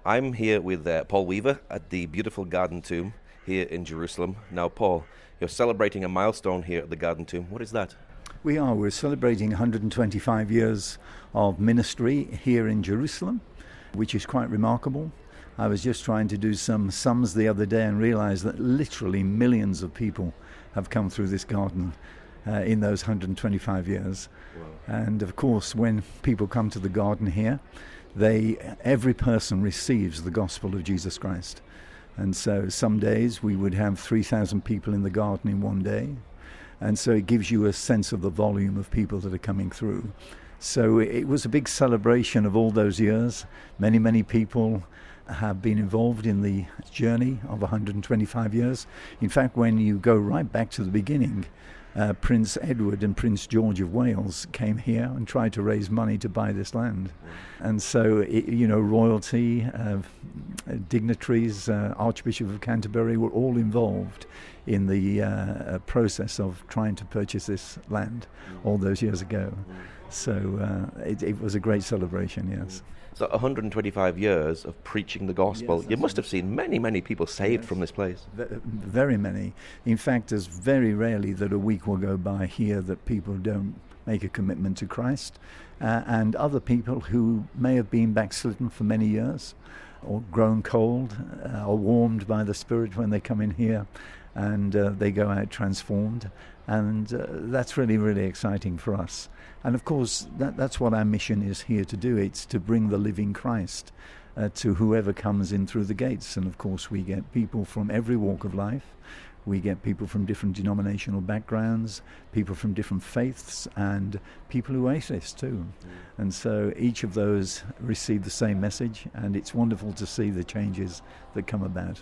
I'm here with Paul Weaver at the beautiful Garden Tomb here in Jerusalem. Now, Paul, you're celebrating a milestone here at the Garden Tomb. What is that? We're celebrating 125 years of ministry here in Jerusalem, which is quite remarkable. I was just trying to do some sums the other day and realized that literally millions of people have come through this garden in those 125 years. Wow. And of course, when people come to the garden here, every person receives the gospel of Jesus Christ. And so some days we would have 3,000 people in the garden in one day. And so it gives you a sense of the volume of people that are coming through. So it was a big celebration of all those years. Many, many people have been involved in the journey of 125 years. In fact, when you go right back to the beginning, Prince Edward and Prince George of Wales came here and tried to raise money to buy this land. And so, royalty, dignitaries, Archbishop of Canterbury were all involved in the process of trying to purchase this land all those years ago. So it was a great celebration, yes. So 125 years of preaching the gospel. Yes, you must have seen many, many people saved from this place. Very many. In fact, there's very rarely that a week will go by here that people don't make a commitment to Christ. And other people who may have been backslidden for many years or grown cold or warmed by the Spirit when they come in here and they go out transformed. And that's really, really exciting for us. And of course, that's what our mission is here to do. It's to bring the living Christ to whoever comes in through the gates. And of course, we get people from every walk of life. We get people from different denominational backgrounds, people from different faiths, and people who are atheists too. And so each of those receive the same message, and it's wonderful to see the changes that come about.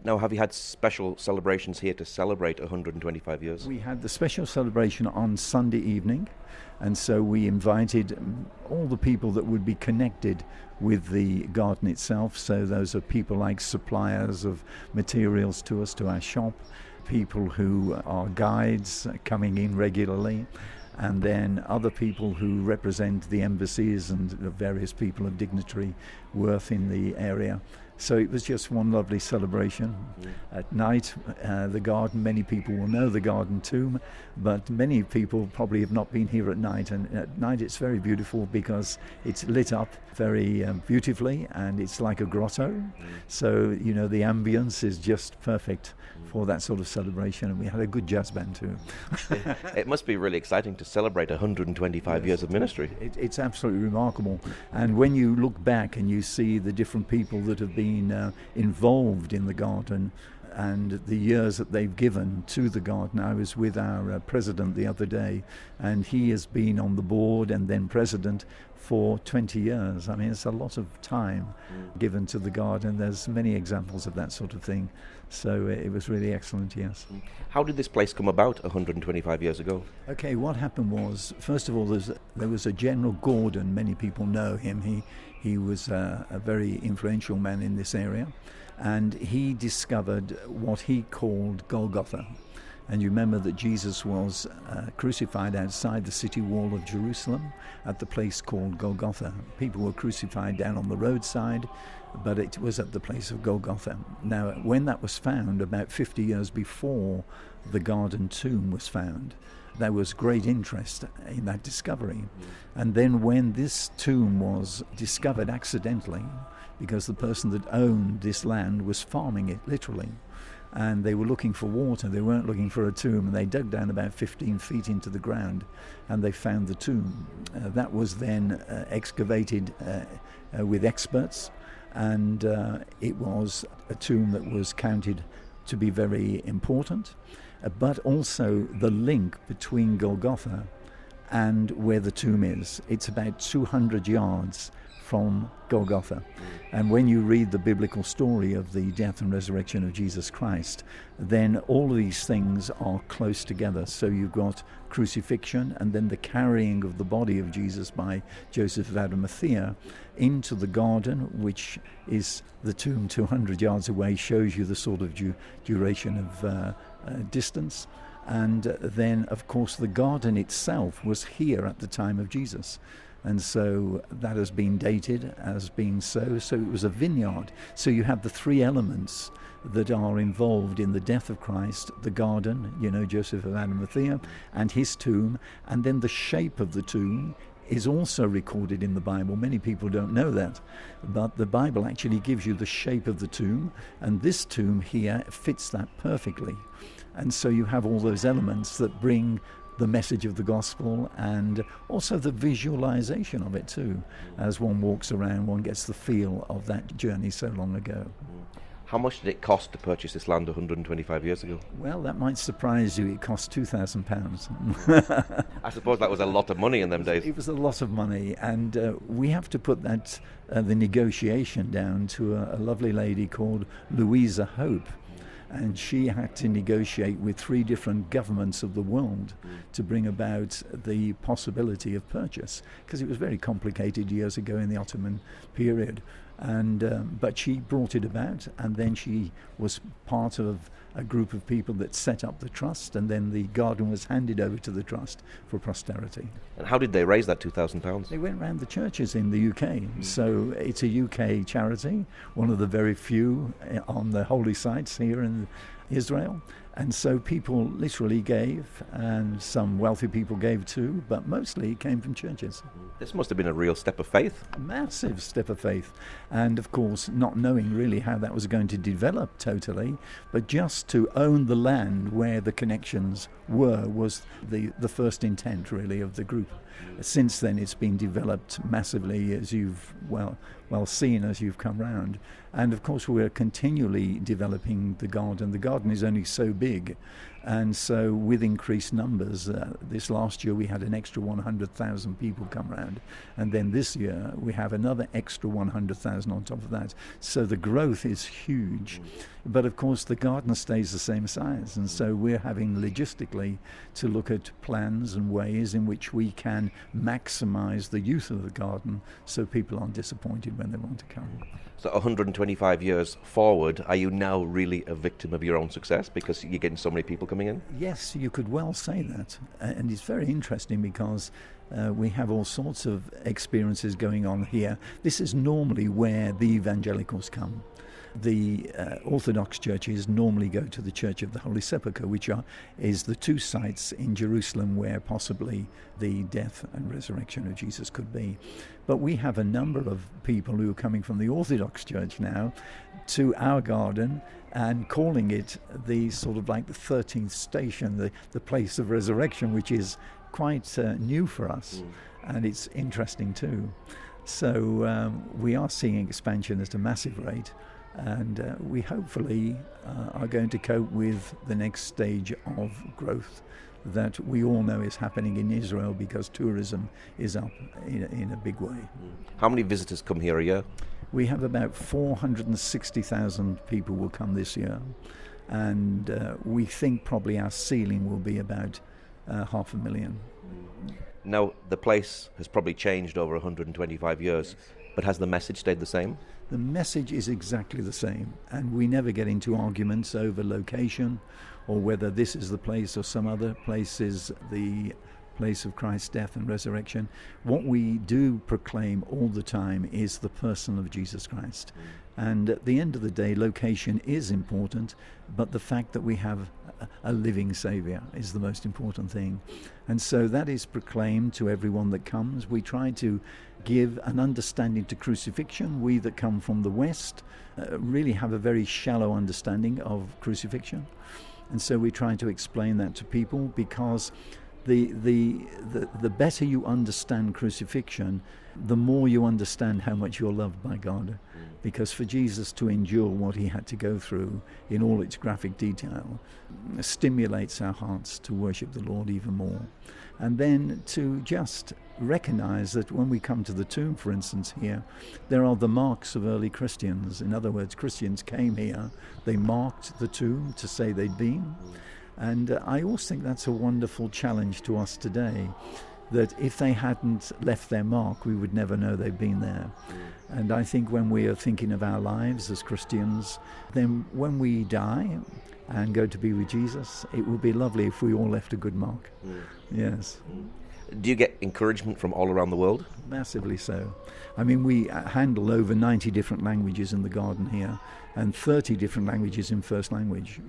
Now, have you had special celebrations here to celebrate 125 years? We had the special celebration on Sunday evening, and so we invited all the people that would be connected with the garden itself. So those are people like suppliers of materials to us, to our shop, people who are guides coming in regularly, and then other people who represent the embassies and the various people of dignitary worth in the area. So it was just one lovely celebration. At night, the garden, many people will know the Garden Tomb, but many people probably have not been here at night. And at night it's very beautiful because it's lit up very beautifully, and it's like a grotto. So, the ambience is just perfect for that sort of celebration. And we had a good jazz band too. It must be really exciting to celebrate 125 years of ministry. It's absolutely remarkable. And when you look back and you see the different people that have been involved in the garden and the years that they've given to the garden. I was with our president the other day, and he has been on the board and then president for 20 years. I mean, it's a lot of time given to the garden. There's many examples of that sort of thing. So it was really excellent, yes. How did this place come about 125 years ago? Okay, what happened was, first of all, there was a General Gordon. Many people know him. He was a very influential man in this area, and he discovered what he called Golgotha. And you remember that Jesus was crucified outside the city wall of Jerusalem at the place called Golgotha. People were crucified down on the roadside, but it was at the place of Golgotha. Now, when that was found, about 50 years before the Garden Tomb was found, there was great interest in that discovery. And then when this tomb was discovered accidentally, because the person that owned this land was farming it, literally, and they were looking for water, they weren't looking for a tomb, and they dug down about 15 feet into the ground, and they found the tomb. That was then excavated with experts, and it was a tomb that was counted to be very important, but also the link between Golgotha and where the tomb is. It's about 200 yards from Golgotha. And when you read the biblical story of the death and resurrection of Jesus Christ, then all of these things are close together. So you've got crucifixion and then the carrying of the body of Jesus by Joseph of Arimathea into the garden, which is the tomb 200 yards away, shows you the sort of duration of distance. And then, of course, the garden itself was here at the time of Jesus. And so that has been dated as being so. So it was a vineyard. So you have the three elements that are involved in the death of Christ: the garden, Joseph of Arimathea, and his tomb, and then the shape of the tomb is also recorded in the Bible. Many people don't know that, but the Bible actually gives you the shape of the tomb, and this tomb here fits that perfectly. And so you have all those elements that bring the message of the gospel, and also the visualization of it too. As one walks around, one gets the feel of that journey so long ago. How much did it cost to purchase this land 125 years ago? Well, that might surprise you. It cost £2,000. I suppose that was a lot of money in them days. It was a lot of money, and we have to put that the negotiation down to a lovely lady called Louisa Hope. And she had to negotiate with 3 different governments of the world to bring about the possibility of purchase, because it was very complicated years ago in the Ottoman period. And but she brought it about, and then she was part of a group of people that set up the trust, and then the garden was handed over to the trust for posterity. And how did they raise that £2,000? They went around the churches in the UK. So it's a UK charity, one of the very few on the holy sites here in Israel. And so people literally gave, and some wealthy people gave too, but mostly it came from churches. This must have been a real step of faith. A massive step of faith. And of course, not knowing really how that was going to develop totally, but just to own the land where the connections were was the first intent really of the group. Since then it's been developed massively, as you've well seen as you've come round. And of course we're continually developing the garden. The garden is only so big, and so with increased numbers, this last year we had an extra 100,000 people come round, and then this year we have another extra 100,000 on top of that. So the growth is huge, but of course the garden stays the same size, and so we're having logistically to look at plans and ways in which we can maximize the use of the garden so people aren't disappointed when they want to come. So 125 years forward, are you now really a victim of your own success because you're getting so many people coming in? Yes, you could well say that. And it's very interesting because we have all sorts of experiences going on here. This is normally where the evangelicals come. The Orthodox churches normally go to the Church of the Holy Sepulchre, which is the 2 sites in Jerusalem where possibly the death and resurrection of Jesus could be. But we have a number of people who are coming from the Orthodox Church now to our garden and calling it the sort of like the 13th station, the place of resurrection, which is quite new for us. And it's interesting too. So we are seeing expansion at a massive rate. And we hopefully are going to cope with the next stage of growth that we all know is happening in Israel, because tourism is up in a big way. How many visitors come here a year? We have about 460,000 people will come this year, and we think probably our ceiling will be about 500,000. Now, the place has probably changed over 125 years, but has the message stayed the same? The message is exactly the same, and we never get into arguments over location or whether this is the place or some other place is the place of Christ's death and resurrection. What we do proclaim all the time is the person of Jesus Christ. And at the end of the day, location is important, but the fact that we have a living Saviour is the most important thing. And so that is proclaimed to everyone that comes. We try to give an understanding to crucifixion. We that come from the West really have a very shallow understanding of crucifixion. And so we try to explain that to people, because the better you understand crucifixion, the more you understand how much you're loved by God. Because for Jesus to endure what he had to go through in all its graphic detail stimulates our hearts to worship the Lord even more. And then to just recognize that when we come to the tomb, for instance, here, there are the marks of early Christians. In other words, Christians came here, they marked the tomb to say they'd been. And I always think that's a wonderful challenge to us today, that if they hadn't left their mark, we would never know they've been there. And I think when we are thinking of our lives as Christians, then when we die and go to be with Jesus, it would be lovely if we all left a good mark. Yes. Do you get encouragement from all around the world? Massively so. I mean, we handle over 90 different languages in the garden here and 30 different languages in first language.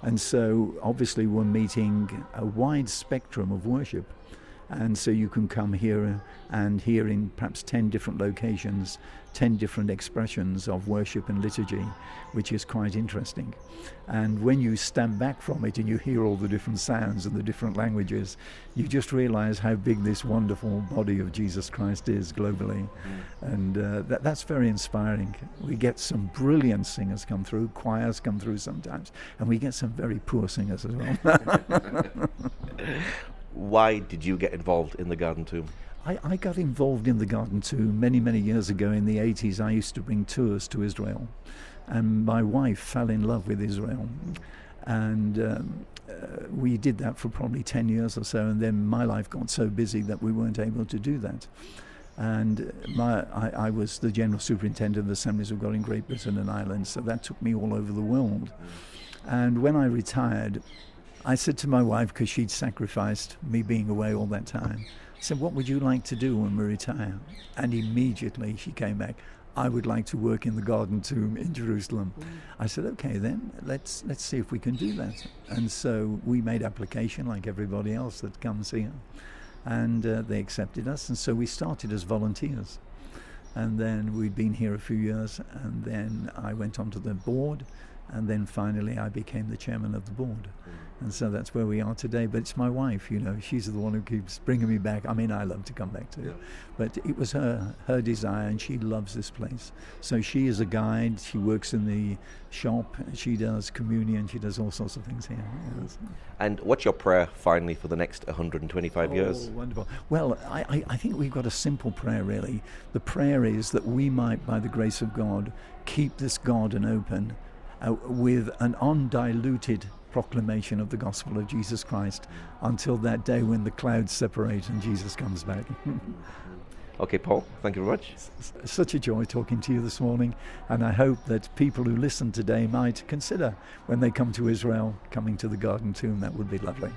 And so obviously we're meeting a wide spectrum of worship. And so you can come here and hear in perhaps 10 different locations, 10 different expressions of worship and liturgy, which is quite interesting. And when you stand back from it and you hear all the different sounds and the different languages, you just realize how big this wonderful body of Jesus Christ is globally. And that's very inspiring. We get some brilliant singers come through, choirs come through sometimes, and we get some very poor singers as well. Why did you get involved in the Garden Tomb? I got involved in the Garden Tomb many, many years ago. In the 80s, I used to bring tours to Israel. And my wife fell in love with Israel. And we did that for probably 10 years or so. And then my life got so busy that we weren't able to do that. And I was the general superintendent of the Assemblies of God in Great Britain and Ireland. So that took me all over the world. And when I retired, I said to my wife, because she'd sacrificed me being away all that time, I said, what would you like to do when we retire? And immediately she came back, I would like to work in the Garden Tomb in Jerusalem. I said, okay then, let's see if we can do that. And so we made application like everybody else that comes here. And they accepted us, and so we started as volunteers. And then we'd been here a few years, and then I went onto the board, and then finally I became the chairman of the board. And so that's where we are today. But it's my wife, you know, she's the one who keeps bringing me back. I mean, I love to come back to it. But it was her desire, and she loves this place. So she is a guide, she works in the shop, she does communion, she does all sorts of things here. Yes. And what's your prayer finally for the next 125 years? Oh, wonderful. Well, I think we've got a simple prayer, really. The prayer is that we might, by the grace of God, keep this garden open with an undiluted proclamation of the gospel of Jesus Christ until that day when the clouds separate and Jesus comes back. Okay, Paul, thank you very much. Such a joy talking to you this morning, and I hope that people who listen today might consider, when they come to Israel, coming to the Garden Tomb. That would be lovely.